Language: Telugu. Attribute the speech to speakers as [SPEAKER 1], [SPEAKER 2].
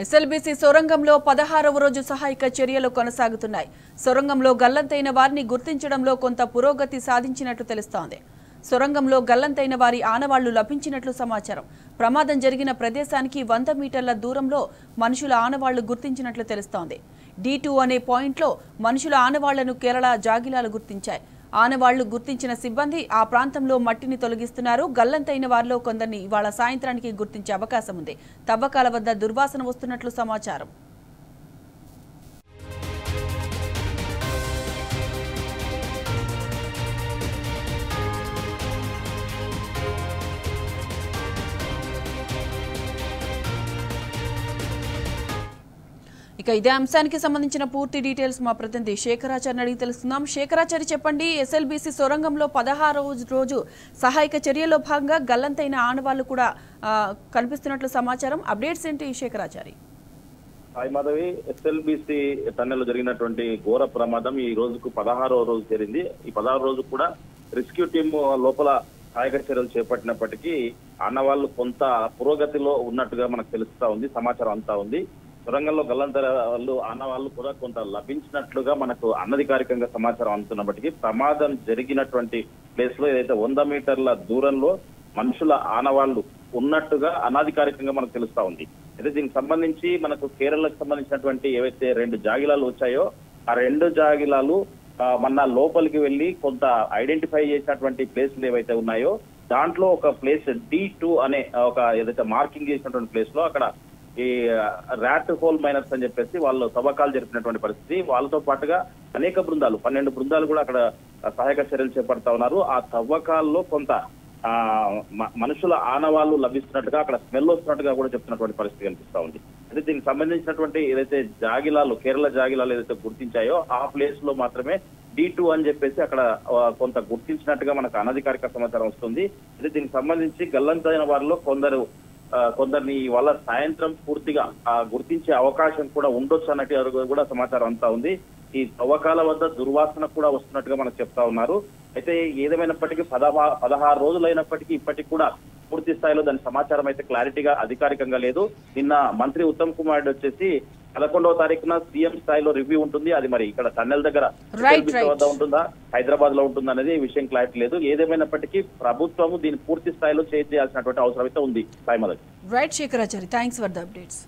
[SPEAKER 1] ఎస్ఎల్బీసీ సొరంగంలో 16వ రోజు సహాయక చర్యలు కొనసాగుతున్నాయి. సొరంగంలో గల్లంతైన వారిని గుర్తించడంలో కొంత పురోగతి సాధించినట్లు తెలుస్తోంది. సొరంగంలో గల్లంతైన వారి ఆనవాళ్లు లభించినట్లు సమాచారం. ప్రమాదం జరిగిన ప్రదేశానికి 100 మీటర్ల దూరంలో మనుషుల ఆనవాళ్లు గుర్తించినట్లు తెలుస్తోంది. D2 అనే పాయింట్లో మనుషుల ఆనవాళ్లను కేరళ జాగిలాలు గుర్తించాయి. ఆనవాళ్లు గుర్తించిన సిబ్బంది ఆ ప్రాంతంలో మట్టిని తొలగిస్తున్నారు. గల్లంతైన వారిలో కొందరిని ఇవాళ సాయంత్రానికి గుర్తించే అవకాశం ఉంది. తవ్వకాల వద్ద దుర్వాసన వస్తున్నట్లు సమాచారం. ఇక ఇదే అంశానికి సంబంధించిన పూర్తి డీటెయిల్స్ మా ప్రతినిధి శేఖరాచార్య అడిగి తెలుసుకుందాం. శేఖరాచార్య చెప్పండి, ఎస్ఎల్బీసీ సొరంగంలో 16వ రోజు సహాయక చర్యలో భాగంగా గల్లంతైన ఆనవాళ్లు కూడా కనిపిస్తున్నట్లు సమాచారం. అప్డేట్స్ ఏంటి Shekharachari?
[SPEAKER 2] Hi Madhavi, SLBC tunnel జరిగినటువంటి ఘోర ప్రమాదం ఈ రోజుకు 16వ రోజు చేరింది. ఈ 16వ రోజు కూడా రెస్క్యూ టీమ్ లోపల సహాయక చర్యలు చేపట్టినప్పటికీ ఆనవాళ్లు కొంత పురోగతిలో ఉన్నట్టుగా మనకు తెలుస్తా ఉంది. సమాచారం అంతా ఉంది. సొరంగంలో గల్లంతైన ఆనవాళ్లు కూడా కొంత లభించినట్లుగా మనకు అనధికారికంగా సమాచారం అందుతున్నప్పటికీ ప్రమాదం జరిగినటువంటి ప్లేస్ లో ఏదైతే 100 మీటర్ల దూరంలో మనుషుల ఆనవాళ్లు ఉన్నట్టుగా అనధికారికంగా మనకు తెలుస్తా ఉంది. అయితే దీనికి సంబంధించి మనకు కేరళకు సంబంధించినటువంటి ఏవైతే 2 జాగిలాలు వచ్చాయో ఆ 2 జాగిలాలు మన లోపలికి వెళ్లి కొంత ఐడెంటిఫై చేసినటువంటి ప్లేస్లు ఏవైతే ఉన్నాయో దాంట్లో ఒక ప్లేస్ D2 అనే ఒక ఏదైతే మార్కింగ్ చేసినటువంటి ప్లేస్ లో అక్కడ ఈ ర్యాట్ హోల్ మైనర్స్ అని చెప్పేసి వాళ్ళు తవ్వకాలు జరిపినటువంటి పరిస్థితి. వాళ్ళతో పాటుగా అనేక బృందాలు 12 బృందాలు కూడా అక్కడ సహాయక చర్యలు చేపడతా ఉన్నారు. ఆ తవ్వకాల్లో కొంత మనుషుల ఆనవాళ్లు లభిస్తున్నట్టుగా అక్కడ స్మెల్ వస్తున్నట్టుగా కూడా చెప్తున్నటువంటి పరిస్థితి కనిపిస్తా ఉంది. అయితే దీనికి సంబంధించినటువంటి ఏదైతే జాగిలాలు కేరళ జాగిలాలు ఏదైతే గుర్తించాయో ఆ ప్లేస్ లో మాత్రమే D2 అని చెప్పేసి అక్కడ కొంత గుర్తించినట్టుగా మనకు అనధికారిక సమాచారం వస్తుంది. అయితే దీనికి సంబంధించి గల్లంతైన వారిలో కొందరిని వాళ్ళ సాయంత్రం పూర్తిగా గుర్తించే అవకాశం కూడా ఉండొచ్చు అన్నట్టు కూడా సమాచారం అంతా ఉంది. ఈ తవ్వకాల వద్ద దుర్వాసన కూడా వస్తున్నట్టుగా మనకు చెప్తా ఉన్నారు. అయితే ఏదేమైనప్పటికీ 16 రోజులైనప్పటికీ ఇప్పటికి కూడా పూర్తి స్థాయిలో దాని సమాచారం అయితే క్లారిటీగా అధికారికంగా లేదు. నిన్న మంత్రి ఉత్తమ్ కుమార్ రెడ్డి వచ్చేసి 11వ తారీఖున సీఎం స్థాయిలో రివ్యూ ఉంటుంది. అది మరి ఇక్కడ టన్నెల్ దగ్గర వద్ద ఉంటుందా, హైదరాబాద్ లో ఉంటుందా అనేది విషయం క్లారిటీ లేదు. ఏదేమైనప్పటికీ ప్రభుత్వం దీన్ని పూర్తి స్థాయిలో చేయాల్సినటువంటి అవసరం అయితే ఉంది.
[SPEAKER 1] Right Shekharachari, thanks for the updates.